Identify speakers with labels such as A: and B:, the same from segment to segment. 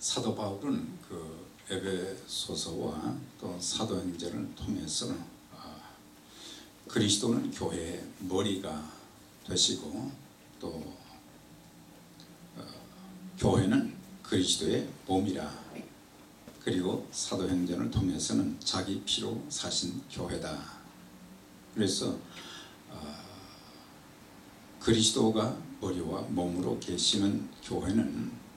A: 사도 바울은 그 에베소서와 또 사도행전을 통해서 그리스도는 교회의 머리가 되시고 또 교회는 그리스도의 몸이라, 그리고 사도행전을 통해서는 자기 피로 사신 교회다. 그래서 그리스도가 머리와 몸으로 계시는 교회는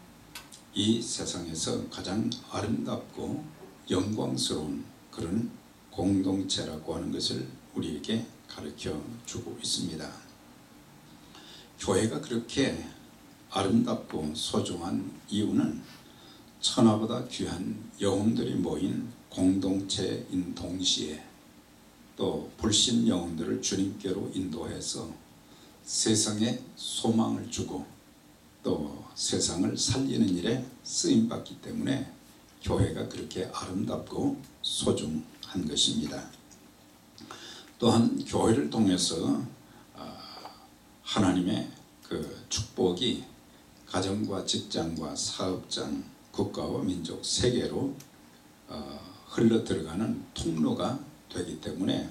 A: 이 세상에서 가장 아름답고 영광스러운 그런 공동체라고 하는 것을 우리에게 가르쳐 주고 있습니다. 교회가 그렇게 아름답고 소중한 이유는 천하보다 귀한 영혼들이 모인 공동체인 동시에 또 불신 영혼들을 주님께로 인도해서 세상에 소망을 주고 또 세상을 살리는 일에 쓰임받기 때문에 교회가 그렇게 아름답고 소중한 것입니다. 또한 교회를 통해서 하나님의 그 축복이 가정과 직장과 사업장, 국가와 민족, 세계로 흘러 들어가는 통로가 되기 때문에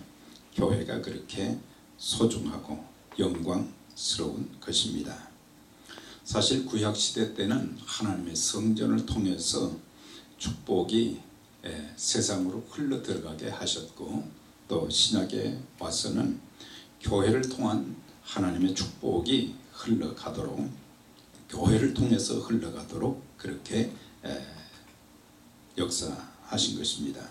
A: 교회가 그렇게 소중하고 영광스러운 것입니다. 사실 구약시대 때는 하나님의 성전을 통해서 축복이 세상으로 흘러 들어가게 하셨고, 또 신약에 와서는 교회를 통한 하나님의 축복이 흘러가도록, 교회를 통해서 흘러가도록 그렇게 역사하신 것입니다.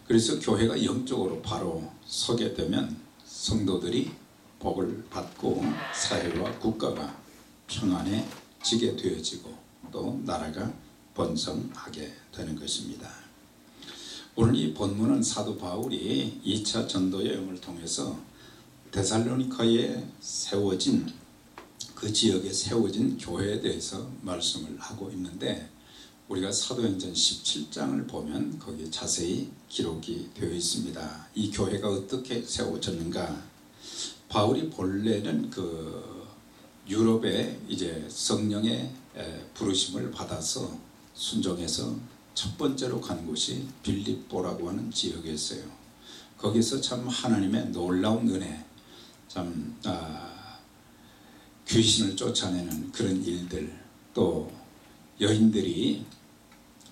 A: 그래서 교회가 영적으로 바로 서게 되면 성도들이 복을 받고 사회와 국가가 평안해지게 되어지고 또 나라가 번성하게 되는 것입니다. 오늘 이 본문은 사도 바울이 2차 전도 여행을 통해서 데살로니가에 세워진 그 지역에 세워진 교회에 대해서 말씀을 하고 있는데, 우리가 사도행전 17장을 보면 거기에 자세히 기록이 되어 있습니다. 이 교회가 어떻게 세워졌는가? 바울이 본래는 그 유럽에 이제 성령의 부르심을 받아서 순종해서 첫 번째로 간 곳이 빌립보라고 하는 지역이었어요. 거기서 참 하나님의 놀라운 은혜, 참 귀신을 쫓아내는 그런 일들, 또 여인들이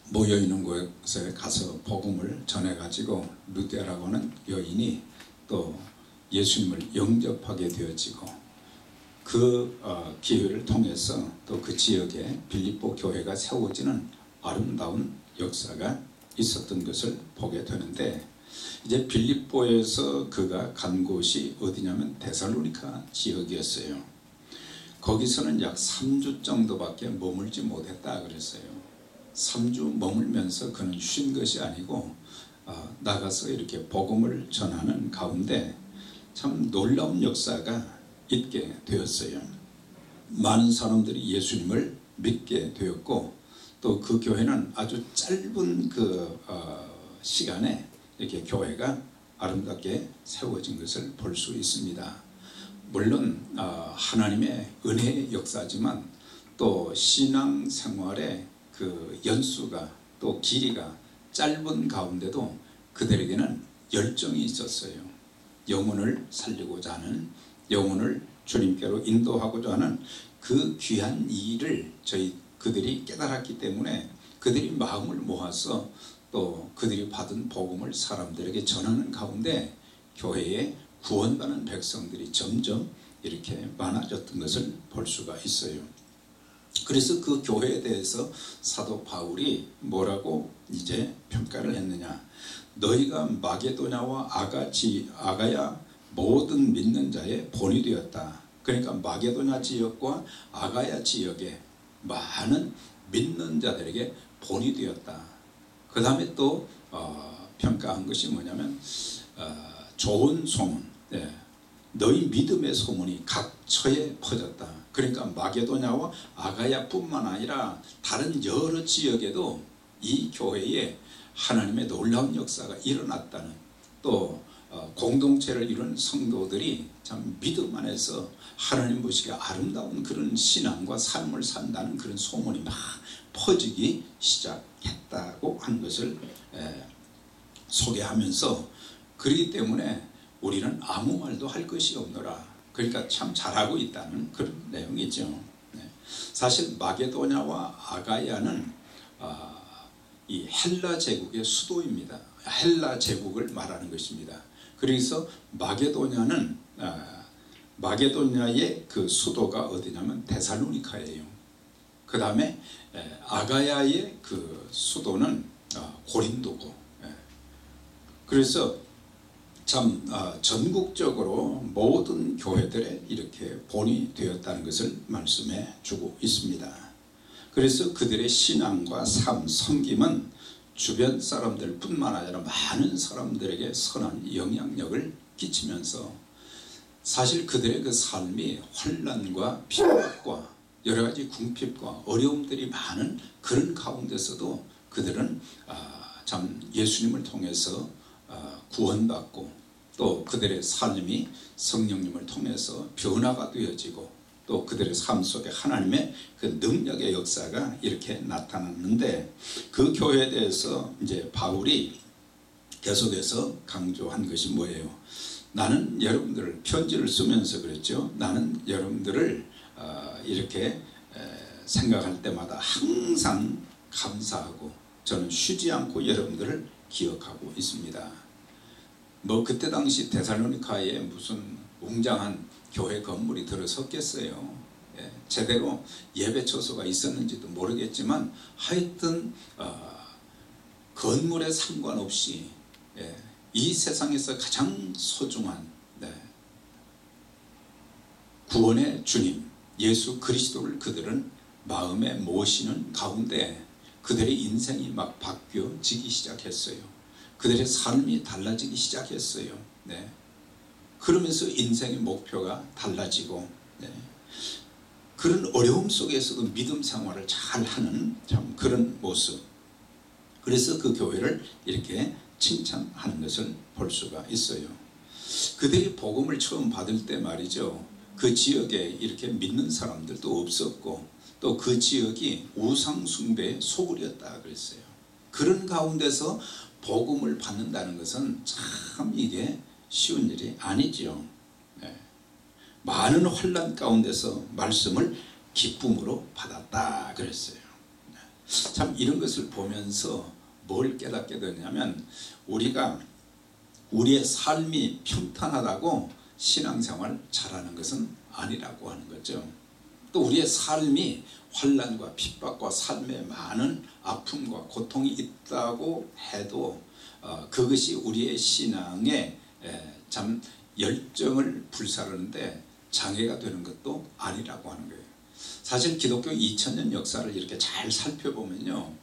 A: 모여있는 곳에 가서 복음을 전해가지고 루데라고 하는 여인이 또 예수님을 영접하게 되어지고, 그 기회를 통해서 또 그 지역에 빌립보 교회가 세워지는 아름다운 역사가 있었던 것을 보게 되는데, 이제 빌립보에서 그가 간 곳이 어디냐면 데살로니가 지역이었어요. 거기서는 약 3주 정도밖에 머물지 못했다 그랬어요. 3주 머물면서 그는 쉰 것이 아니고 나가서 이렇게 복음을 전하는 가운데 참 놀라운 역사가 있게 되었어요. 많은 사람들이 예수님을 믿게 되었고, 또 그 교회는 아주 짧은 그 시간에 이렇게 교회가 아름답게 세워진 것을 볼 수 있습니다. 물론 하나님의 은혜의 역사지만 또 신앙생활의 그 연수가 또 길이가 짧은 가운데도 그들에게는 열정이 있었어요. 영혼을 살리고자 하는, 영혼을 주님께로 인도하고자 하는 그 귀한 일을 그들이 깨달았기 때문에 그들이 마음을 모아서 또 그들이 받은 복음을 사람들에게 전하는 가운데 교회에 구원받는 백성들이 점점 이렇게 많아졌던 것을 볼 수가 있어요. 그래서 그 교회에 대해서 사도 바울이 뭐라고 이제 평가를 했느냐? 너희가 마게도냐와 아가야 모든 믿는 자의 본이 되었다. 그러니까 마게도냐 지역과 아가야 지역에 많은 믿는 자들에게 본이 되었다. 그 다음에 또 평가한 것이 뭐냐면 좋은 소문, 너희 믿음의 소문이 각처에 퍼졌다. 그러니까 마게도냐와 아가야뿐만 아니라 다른 여러 지역에도 이 교회에 하나님의 놀라운 역사가 일어났다는, 또 공동체를 이룬 성도들이 참 믿음 안에서 하나님 보시기에 아름다운 그런 신앙과 삶을 산다는 그런 소문이 막 퍼지기 시작했다고 하는 것을 소개하면서, 그렇기 때문에 우리는 아무 말도 할 것이 없노라. 그러니까 참 잘하고 있다는 그런 내용이죠. 사실 마게도냐와 아가야는 이 헬라 제국의 수도입니다. 헬라 제국을 말하는 것입니다. 그래서 마게도냐의 그 수도가 어디냐면 데살로니카예요. 그 다음에 아가야의 그 수도는 고린도고. 그래서 참 전국적으로 모든 교회들에 이렇게 본이 되었다는 것을 말씀해 주고 있습니다. 그래서 그들의 신앙과 삶, 섬김은 주변 사람들 뿐만 아니라 많은 사람들에게 선한 영향력을 끼치면서, 사실 그들의 그 삶이 환난과 핍박과 여러 가지 궁핍과 어려움들이 많은 그런 가운데서도 그들은 참 예수님을 통해서 구원받고, 또 그들의 삶이 성령님을 통해서 변화가 되어지고, 또 그들의 삶 속에 하나님의 그 능력의 역사가 이렇게 나타났는데, 그 교회에 대해서 이제 바울이 계속해서 강조한 것이 뭐예요? 나는 여러분들을, 편지를 쓰면서 그랬죠. 나는 여러분들을 이렇게 생각할 때마다 항상 감사하고 저는 쉬지 않고 여러분들을 기억하고 있습니다. 뭐 그때 당시 데살로니카에 무슨 웅장한 교회 건물이 들어섰겠어요. 제대로 예배처소가 있었는지도 모르겠지만 하여튼 건물에 상관없이 이 세상에서 가장 소중한 구원의 주님 예수 그리스도를 그들은 마음에 모시는 가운데 그들의 인생이 막 바뀌어지기 시작했어요. 그들의 삶이 달라지기 시작했어요. 그러면서 인생의 목표가 달라지고, 그런 어려움 속에서도 믿음 생활을 잘하는 참 그런 모습. 그래서 그 교회를 이렇게 칭찬하는 것을 볼 수가 있어요. 그들이 복음을 처음 받을 때 말이죠, 그 지역에 이렇게 믿는 사람들도 없었고, 또 그 지역이 우상 숭배의 소굴이었다 그랬어요. 그런 가운데서 복음을 받는다는 것은 참 이게 쉬운 일이 아니죠. 많은 환난 가운데서 말씀을 기쁨으로 받았다 그랬어요. 참 이런 것을 보면서 뭘 깨닫게 되냐면, 우리가 우리의 삶이 평탄하다고 신앙생활 잘하는 것은 아니라고 하는 거죠. 또 우리의 삶이 환난과 핍박과 삶에 많은 아픔과 고통이 있다고 해도 그것이 우리의 신앙에 참 열정을 불사르는데 장애가 되는 것도 아니라고 하는 거예요. 사실 기독교 2000년 역사를 이렇게 잘 살펴보면요,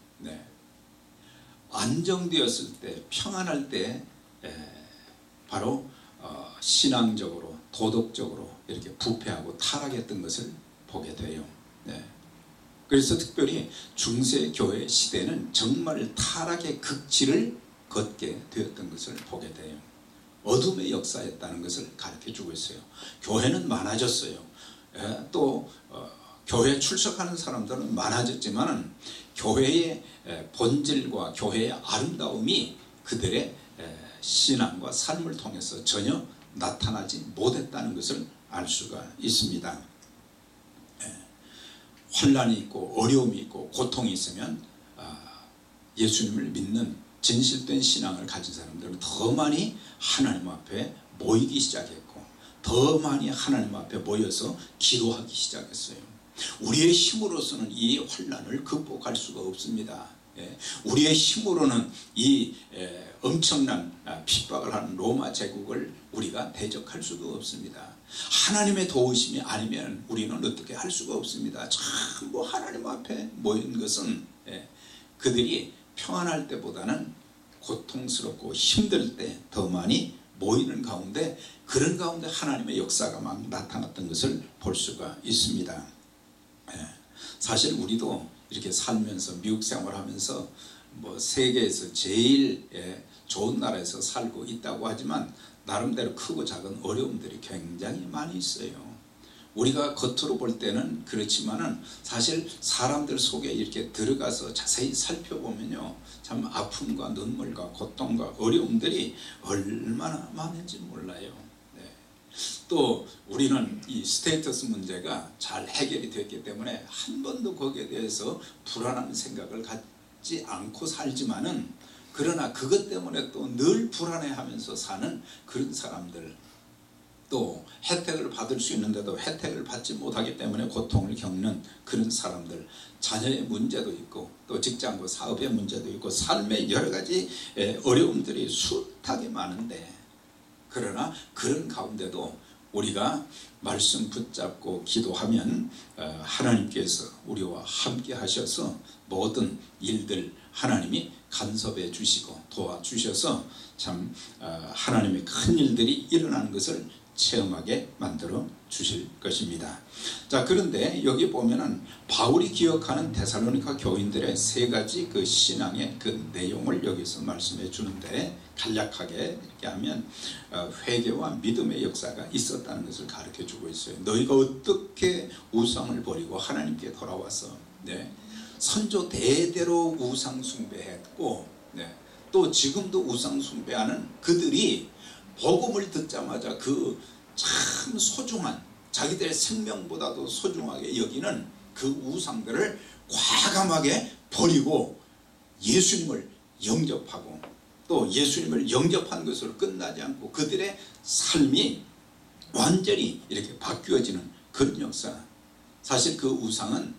A: 안정되었을 때, 평안할 때 바로 신앙적으로 도덕적으로 이렇게 부패하고 타락했던 것을 보게 돼요. 그래서 특별히 중세교회 시대는 정말 타락의 극치를 걷게 되었던 것을 보게 돼요. 어둠의 역사였다는 것을 가르쳐주고 있어요. 교회는 많아졌어요. 또 교회 출석하는 사람들은 많아졌지만 교회의 본질과 교회의 아름다움이 그들의 신앙과 삶을 통해서 전혀 나타나지 못했다는 것을 알 수가 있습니다. 환난이 있고 어려움이 있고 고통이 있으면 예수님을 믿는 진실된 신앙을 가진 사람들은 더 많이 하나님 앞에 모이기 시작했고, 더 많이 하나님 앞에 모여서 기도하기 시작했어요. 우리의 힘으로서는 이 환난을 극복할 수가 없습니다. 우리의 힘으로는 이 엄청난 핍박을 하는 로마 제국을 우리가 대적할 수도 없습니다. 하나님의 도우심이 아니면 우리는 어떻게 할 수가 없습니다. 전부 하나님 앞에 모인 것은 그들이 평안할 때보다는 고통스럽고 힘들 때 더 많이 모이는 가운데, 그런 가운데 하나님의 역사가 막 나타났던 것을 볼 수가 있습니다. 사실 우리도 이렇게 살면서 미국 생활하면서 뭐 세계에서 제일 좋은 나라에서 살고 있다고 하지만 나름대로 크고 작은 어려움들이 굉장히 많이 있어요. 우리가 겉으로 볼 때는 그렇지만은 사실 사람들 속에 이렇게 들어가서 자세히 살펴보면요, 참 아픔과 눈물과 고통과 어려움들이 얼마나 많은지 몰라요. 네. 또 우리는 이 스테이터스 문제가 잘 해결이 됐기 때문에 한 번도 거기에 대해서 불안한 생각을 갖지 않고 살지만은, 그러나 그것 때문에 또 늘 불안해하면서 사는 그런 사람들, 또 혜택을 받을 수 있는데도 혜택을 받지 못하기 때문에 고통을 겪는 그런 사람들, 자녀의 문제도 있고 또 직장과 사업의 문제도 있고 삶의 여러 가지 어려움들이 숱하게 많은데, 그러나 그런 가운데도 우리가 말씀 붙잡고 기도하면 하나님께서 우리와 함께 하셔서 모든 일들 하나님이 간섭해 주시고 도와주셔서 참 하나님의 큰 일들이 일어나는 것을 체험하게 만들어 주실 것입니다. 자, 그런데 여기 보면은 바울이 기억하는 데살로니가 교인들의 세 가지 그 신앙의 그 내용을 여기서 말씀해 주는데, 간략하게 이렇게 하면 회개와 믿음의 역사가 있었다는 것을 가르쳐 주고 있어요. 너희가 어떻게 우상을 버리고 하나님께 돌아와서 선조 대대로 우상 숭배했고, 또 지금도 우상 숭배하는 그들이 복음을 듣자마자 그 참 소중한, 자기들의 생명보다도 소중하게 여기는 그 우상들을 과감하게 버리고 예수님을 영접하고, 또 예수님을 영접한 것으로 끝나지 않고 그들의 삶이 완전히 이렇게 바뀌어지는 그런 역사. 사실 그 우상은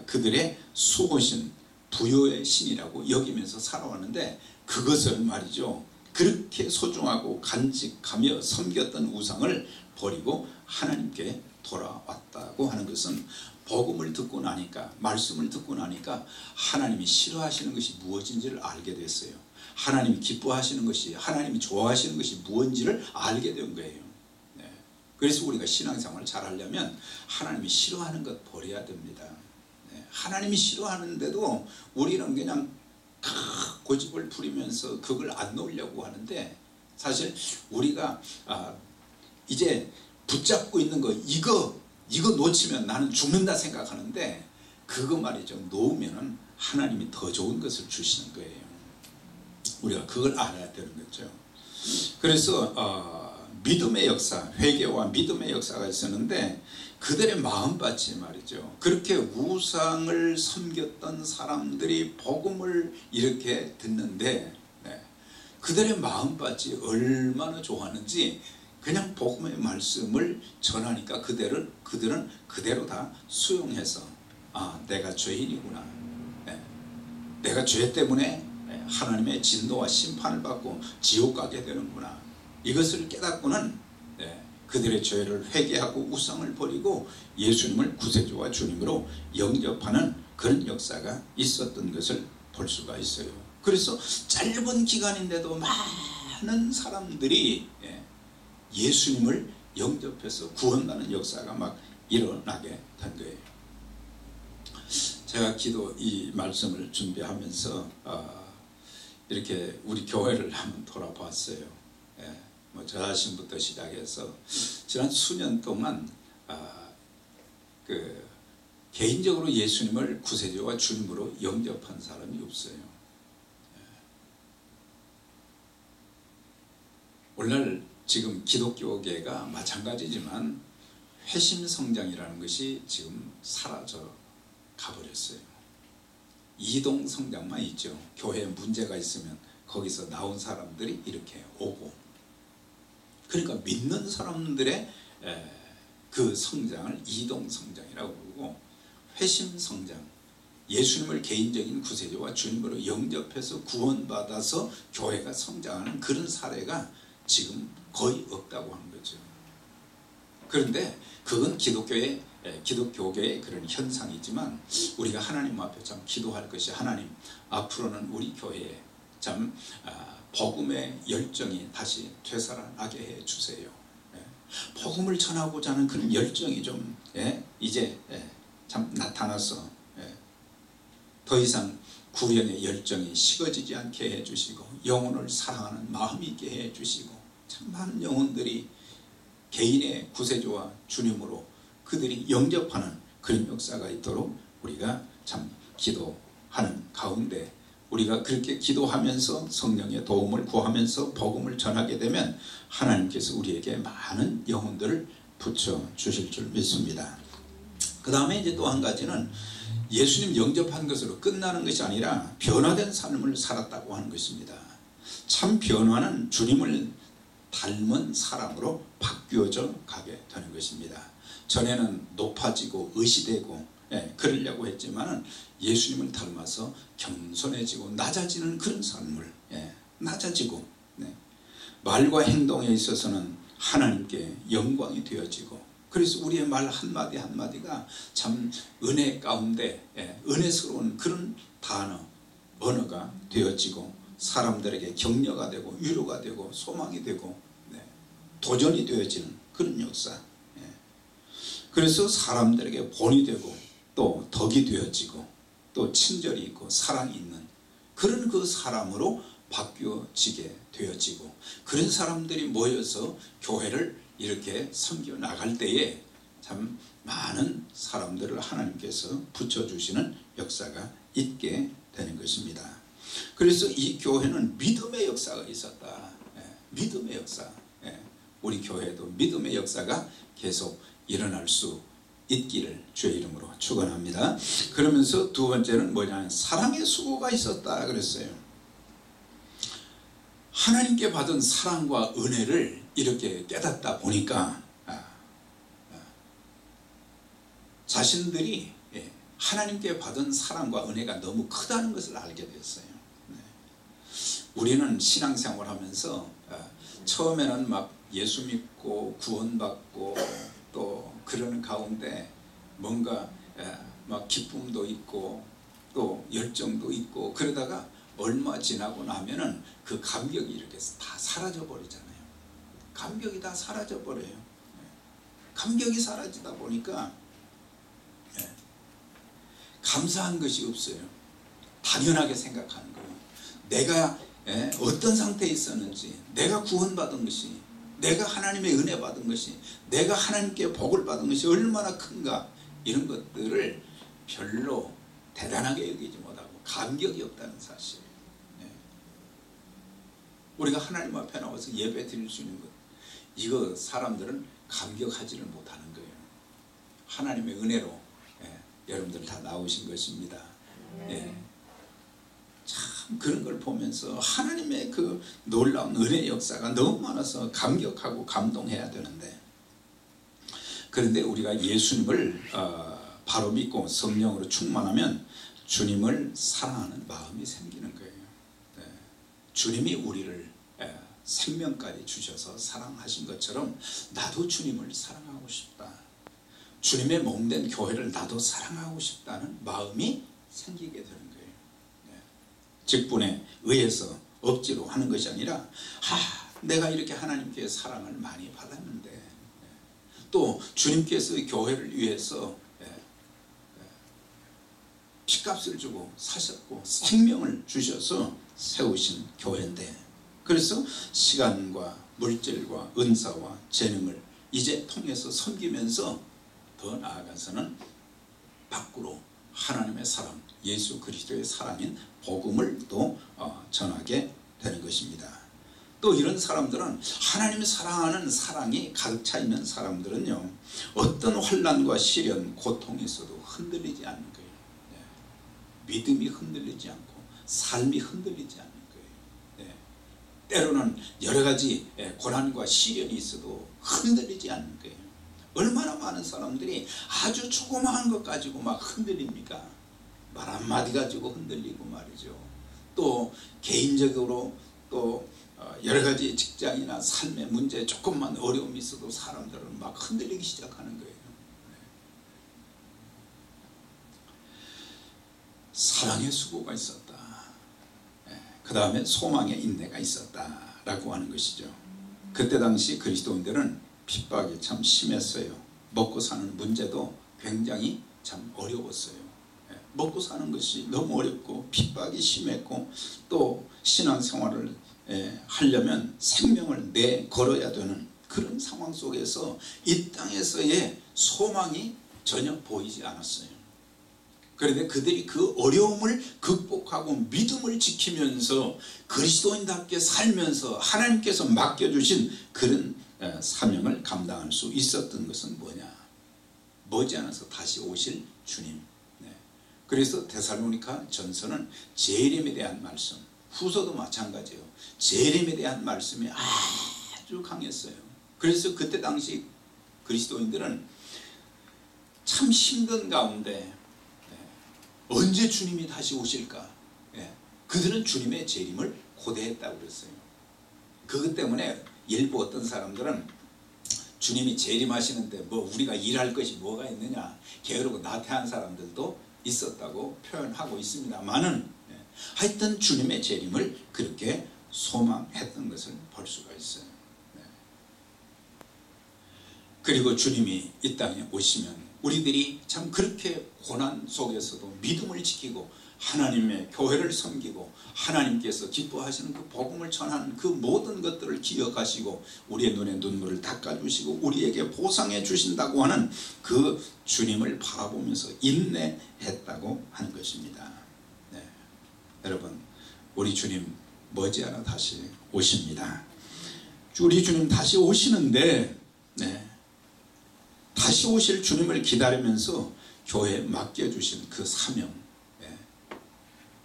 A: 그들의 수호신, 부여의 신이라고 여기면서 살아왔는데, 그것을 말이죠, 그렇게 소중하고 간직하며 섬겼던 우상을 버리고 하나님께 돌아왔다고 하는 것은, 복음을 듣고 나니까, 말씀을 듣고 나니까 하나님이 싫어하시는 것이 무엇인지를 알게 됐어요. 하나님이 기뻐하시는 것이, 하나님이 좋아하시는 것이 무엇인지를 알게 된 거예요. 그래서 우리가 신앙생활을 잘 하려면 하나님이 싫어하는 것 버려야 됩니다. 하나님이 싫어하는데도 우리는 그냥 고집을 부리면서 그걸 안 놓으려고 하는데, 사실 우리가 이제 붙잡고 있는 거, 이거 놓치면 나는 죽는다 생각하는데, 그거 말이죠, 놓으면 하나님이 더 좋은 것을 주시는 거예요. 우리가 그걸 알아야 되는 거죠. 그래서 믿음의 역사, 회개와 믿음의 역사가 있었는데, 그들의 마음밭이 말이죠, 그렇게 우상을 섬겼던 사람들이 복음을 이렇게 듣는데, 그들의 마음밭이 얼마나 좋았는지, 그냥 복음의 말씀을 전하니까 그들은 그대로 다 수용해서, 내가 죄인이구나, 내가 죄 때문에 하나님의 진노와 심판을 받고 지옥 가게 되는구나, 이것을 깨닫고는 그들의 죄를 회개하고 우상을 버리고 예수님을 구세주와 주님으로 영접하는 그런 역사가 있었던 것을 볼 수가 있어요. 그래서 짧은 기간인데도 많은 사람들이 예수님을 영접해서 구원받는 역사가 막 일어나게 된 거예요. 제가 이 말씀을 준비하면서 이렇게 우리 교회를 한번 돌아봤어요. 저 자신부터 시작해서 지난 수년 동안 개인적으로 예수님을 구세주와 주님으로 영접한 사람이 없어요. 오늘날 지금 기독교계가 마찬가지지만 회심성장이라는 것이 지금 사라져 가버렸어요. 이동성장만 있죠. 교회에 문제가 있으면 거기서 나온 사람들이 이렇게 오고, 그러니까 믿는 사람들의 그 성장을 이동성장이라고 부르고, 회심성장, 예수님을 개인적인 구세주와 주님으로 영접해서 구원받아서 교회가 성장하는 그런 사례가 지금 거의 없다고 하는 거죠. 그런데 그건 기독교계의 그런 현상이지만, 우리가 하나님 앞에 참 기도할 것이, 하나님, 앞으로는 우리 교회에 참 복음의 열정이 다시 되살아나게 해주세요. 복음을 전하고자 하는 그런 열정이 좀 이제 참 나타나서 더 이상 구원의 열정이 식어지지 않게 해주시고, 영혼을 사랑하는 마음이 있게 해주시고, 참 많은 영혼들이 개인의 구세주와 주님으로 그들이 영접하는 그런 역사가 있도록 우리가 참 기도하는 가운데, 우리가 그렇게 기도하면서 성령의 도움을 구하면서 복음을 전하게 되면 하나님께서 우리에게 많은 영혼들을 붙여주실 줄 믿습니다. 그 다음에 이제 또 한 가지는 예수님 영접한 것으로 끝나는 것이 아니라 변화된 삶을 살았다고 하는 것입니다. 참 변화는 주님을 닮은 사람으로 바뀌어져 가게 되는 것입니다. 전에는 높아지고 의시되고 그러려고 했지만 예수님을 닮아서 겸손해지고 낮아지는 그런 삶을, 낮아지고, 말과 행동에 있어서는 하나님께 영광이 되어지고, 그래서 우리의 말 한마디 한마디가 참 은혜 가운데 은혜스러운 그런 단어, 언어가 되어지고 사람들에게 격려가 되고 위로가 되고 소망이 되고 도전이 되어지는 그런 역사. 그래서 사람들에게 본이 되고 또 덕이 되어지고 또 친절이 있고 사랑이 있는 그런 그 사람으로 바뀌어지게 되어지고, 그런 사람들이 모여서 교회를 이렇게 섬겨 나갈 때에 참 많은 사람들을 하나님께서 붙여주시는 역사가 있게 되는 것입니다. 그래서 이 교회는 믿음의 역사가 있었다. 믿음의 역사. 우리 교회도 믿음의 역사가 계속 일어날 수 있기를 주의 이름으로 축원합니다. 그러면서 두 번째는 뭐냐면 사랑의 수고가 있었다 그랬어요. 하나님께 받은 사랑과 은혜를 이렇게 깨닫다 보니까 자신들이 하나님께 받은 사랑과 은혜가 너무 크다는 것을 알게 됐어요. 우리는 신앙생활 하면서 처음에는 막 예수 믿고 구원받고 또 그러는 가운데 뭔가 막 기쁨도 있고 또 열정도 있고, 그러다가 얼마 지나고 나면은 그 감격이 이렇게 다 사라져 버리잖아요. 감격이 다 사라져 버려요. 감격이 사라지다 보니까 감사한 것이 없어요. 당연하게 생각하는 거예요. 내가 어떤 상태에 있었는지, 내가 구원받은 것이, 내가 하나님의 은혜 받은 것이, 내가 하나님께 복을 받은 것이 얼마나 큰가, 이런 것들을 별로 대단하게 여기지 못하고 감격이 없다는 사실. 우리가 하나님 앞에 나와서 예배 드릴 수 있는 것, 이거 사람들은 감격하지를 못하는 거예요. 하나님의 은혜로 여러분들 다 나오신 것입니다. 참 그런 걸 보면서 하나님의 그 놀라운 은혜 역사가 너무 많아서 감격하고 감동해야 되는데, 그런데 우리가 예수님을 바로 믿고 성령으로 충만하면 주님을 사랑하는 마음이 생기는 거예요. 주님이 우리를 생명까지 주셔서 사랑하신 것처럼 나도 주님을 사랑하고 싶다, 주님의 몸된 교회를 나도 사랑하고 싶다는 마음이 생기게 되는 거예요. 직분에 의해서 억지로 하는 것이 아니라 내가 이렇게 하나님께 사랑을 많이 받았는데, 또 주님께서 교회를 위해서 피값을 주고 사셨고 생명을 주셔서 세우신 교회인데, 그래서 시간과 물질과 은사와 재능을 이제 통해서 섬기면서 더 나아가서는 밖으로 하나님의 사랑, 예수 그리스도의 사랑인 복음을 또 전하게 되는 것입니다. 또 이런 사람들은, 하나님을 사랑하는 사랑이 가득 차 있는 사람들은요, 어떤 환난과 시련, 고통이 있어도 흔들리지 않는 거예요. 믿음이 흔들리지 않고 삶이 흔들리지 않는 거예요. 때로는 여러 가지 고난과 시련이 있어도 흔들리지 않는 거예요. 얼마나 많은 사람들이 아주 조그마한 것 가지고 막 흔들립니까? 말 한마디 가지고 흔들리고 말이죠. 또 개인적으로 또 여러 가지 직장이나 삶의 문제에 조금만 어려움이 있어도 사람들은 막 흔들리기 시작하는 거예요. 사랑의 수고가 있었다. 그 다음에 소망의 인내가 있었다라고 하는 것이죠. 그때 당시 그리스도인들은 핍박이 참 심했어요. 먹고 사는 문제도 굉장히 참 어려웠어요. 먹고 사는 것이 너무 어렵고 핍박이 심했고, 또 신앙생활을 하려면 생명을 내걸어야 되는 그런 상황 속에서 이 땅에서의 소망이 전혀 보이지 않았어요. 그런데 그들이 그 어려움을 극복하고 믿음을 지키면서 그리스도인답게 살면서 하나님께서 맡겨주신 그런 사명을 감당할 수 있었던 것은 뭐냐? 머지않아서 다시 오실 주님. 그래서 데살로니가 전서는 재림에 대한 말씀, 후서도 마찬가지예요. 재림에 대한 말씀이 아주 강했어요. 그래서 그때 당시 그리스도인들은 참 힘든 가운데 언제 주님이 다시 오실까? 그들은 주님의 재림을 고대했다고 그랬어요. 그것 때문에 일부 어떤 사람들은 주님이 재림하시는데 뭐 우리가 일할 것이 뭐가 있느냐 게으르고 나태한 사람들도 있었다고 표현하고 있습니다만은 하여튼 주님의 재림을 그렇게 소망했던 것을 볼 수가 있어요. 그리고 주님이 이 땅에 오시면 우리들이 참 그렇게 고난 속에서도 믿음을 지키고 하나님의 교회를 섬기고 하나님께서 기뻐하시는 그 복음을 전하는 그 모든 것들을 기억하시고 우리의 눈에 눈물을 닦아주시고 우리에게 보상해 주신다고 하는 그 주님을 바라보면서 인내했다고 하는 것입니다. 여러분, 우리 주님 머지않아 다시 오십니다. 우리 주님 다시 오시는데 다시 오실 주님을 기다리면서 교회에 맡겨주신 그 사명,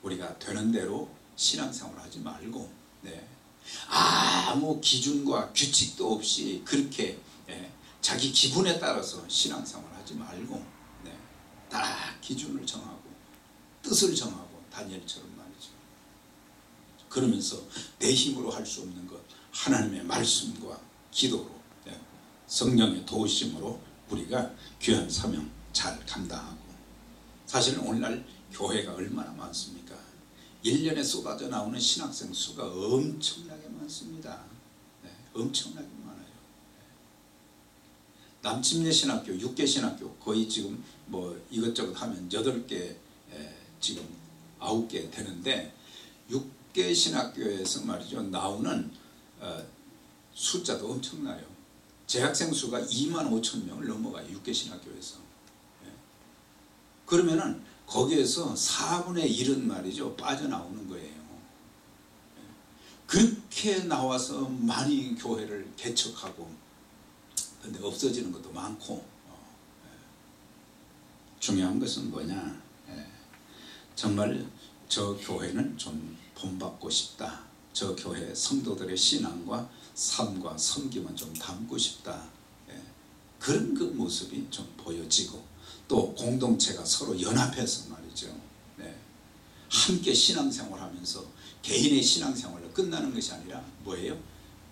A: 우리가 되는 대로 신앙생활을 하지 말고 아무 기준과 규칙도 없이 그렇게 자기 기분에 따라서 신앙생활을 하지 말고 딱 기준을 정하고 뜻을 정하고 다니엘처럼 말이죠. 그러면서 내 힘으로 할 수 없는 것 하나님의 말씀과 기도로 성령의 도우심으로 우리가 귀한 사명 잘 감당하고, 사실은 오늘날 교회가 얼마나 많습니까? 1년에 쏟아져 나오는 신학생 수가 엄청나게 많습니다. 엄청나게 많아요. 남침례 신학교, 6개 신학교 거의 지금 뭐 이것저것 하면 8개, 지금 9개 되는데 6개 신학교에서 말이죠 나오는 숫자도 엄청나요. 재학생 수가 25,000명을 넘어가요. 6개 신학교에서. 그러면은 거기에서 4분의 1은 말이죠 빠져나오는 거예요. 그렇게 나와서 많이 교회를 개척하고 근데 없어지는 것도 많고, 중요한 것은 뭐냐, 정말 저 교회는 좀 본받고 싶다, 저 교회 성도들의 신앙과 삶과 섬김은 좀 담고 싶다, 그런 그 모습이 좀 보여지고, 또 공동체가 서로 연합해서 말이죠 함께 신앙생활하면서 개인의 신앙생활로 끝나는 것이 아니라 뭐예요?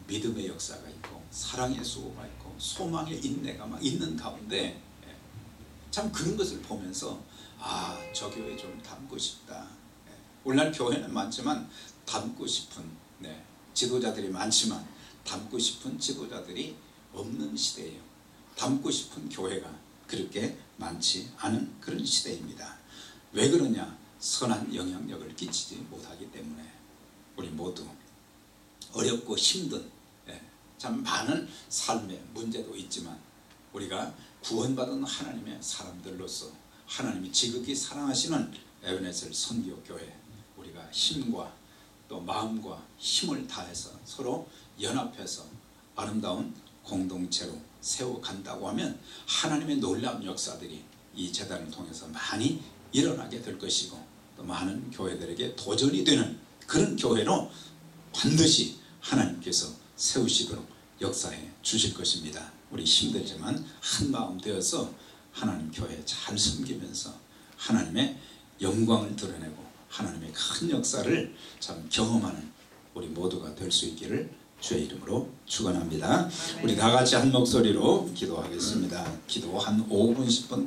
A: 믿음의 역사가 있고 사랑의 수고가 있고 소망의 인내가 막 있는 가운데 참 그런 것을 보면서 저 교회 좀 담고 싶다. 오늘날 교회는 많지만 담고 싶은 지도자들이 많지만 담고 싶은 지도자들이 없는 시대예요. 담고 싶은 교회가 그렇게 많지 않은 그런 시대입니다. 왜 그러냐? 선한 영향력을 끼치지 못하기 때문에. 우리 모두 어렵고 힘든 참 많은 삶의 문제도 있지만 우리가 구원받은 하나님의 사람들로서 하나님이 지극히 사랑하시는 에베네셀 선교교회, 우리가 힘과 또 마음과 힘을 다해서 서로 연합해서 아름다운 공동체로 세워간다고 하면 하나님의 놀라운 역사들이 이 재단을 통해서 많이 일어나게 될 것이고, 또 많은 교회들에게 도전이 되는 그런 교회로 반드시 하나님께서 세우시도록 역사해 주실 것입니다. 우리 힘들지만 한마음 되어서 하나님 교회 잘 섬기면서 하나님의 영광을 드러내고 하나님의 큰 역사를 참 경험하는 우리 모두가 될 수 있기를 주의 이름으로 축원합니다. 우리 다 같이 한 목소리로 기도하겠습니다. 기도 한 5분 10분